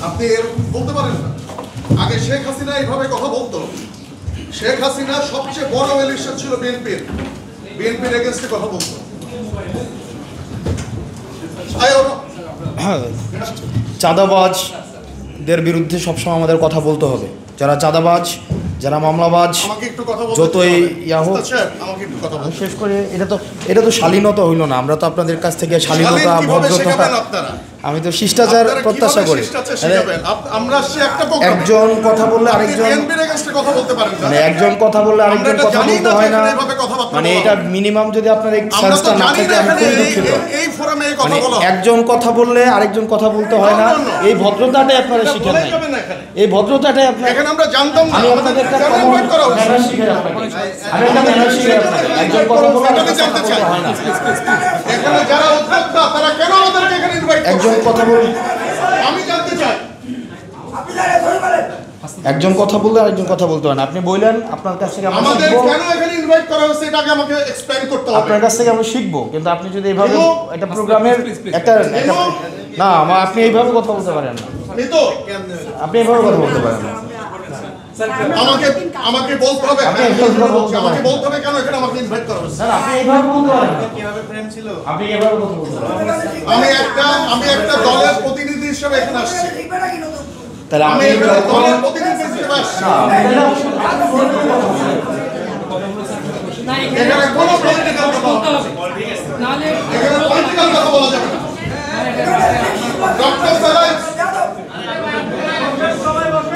আপনি এরকম বলতে পারেন না। আগে শেখ হাসিনা এইভাবে কথা বলতো। শেখ হাসিনা সবচেয়ে বড় এলিশন ছিল বিএনপির এগেনস্টে কথা বলতো। চাঁদাবাজদের বিরুদ্ধে সবসময় আমাদের কথা বলতে হবে। যারা চাঁদাবাজ, যারা মামলাবাজ, যতই ইয়া হোক, শেষ করে এটা তো শালীনতা হইল না। আমরা তো আপনাদের কাছ থেকে শালীনতা, ভদ্রতা, আমি তো শিষ্টাচার প্রত্যাশা করি। একজন কথা বললে আরেকজন, মানে একজন কথা বললে আরেকজন কথা বলতে হয় না, মানে এটা মিনিমাম যদি আপনার এই সেন্সটা না থাকে আমি খুব দুঃখিত। মানে একজন কথা বললে আরেকজন কথা বলতে হয় না, এই ভদ্রতাটাই আপনারা শিখেন নাই। এই ভদ্রতাটাই আপনারা, আমি আপনাদের একটা ম্যানার শিখে আপনাকে, আমি একটা ম্যানার শিখে আপনাকে। একজন কথা বললে আরেকজন কথা বলতে হয় না। একজন কথা বললে, আমি জানতে চাই, একজন কথা বললে আরেকজন কথা বলতে হয় না। আপনি বললেন আপনার কাছ থেকে আমরা শিখবো, কেন এখানে ইনভাইট করা হয়েছে এটা আগে আমাকে এক্সপ্লেইন করতে হবে। আপনার কাছ থেকে আমরা শিখবো, কিন্তু আপনি যদি এইভাবে একটা প্রোগ্রামের একটা না, আপনি এইভাবে কথা বলতে পারেন না। আপনি এইভাবে কথা বলতে পারেন না। আমাকে বলতে হবে, আমাকে বলতে হবে কেন এখানে আমাকে ইনভাইট করা হয়েছে। আপনি এইভাবে বলতে পারেন না। কিভাবে ফ্রেম ছিল? আপনি এইভাবে কথা বলতে পারেন। আমি একটা দলের প্রতিনিধি হিসেবে এখানে আসছি। তাহলে আমি একটা দলের প্রতিনিধি হিসেবে আসছি। এখানে কোনো পলিটিক্যাল কথা বলতে হবে না, এখানে পলিটিক্যাল কথা বলা যাবে না। ডক্টর সাহেব, সবাই বসুন।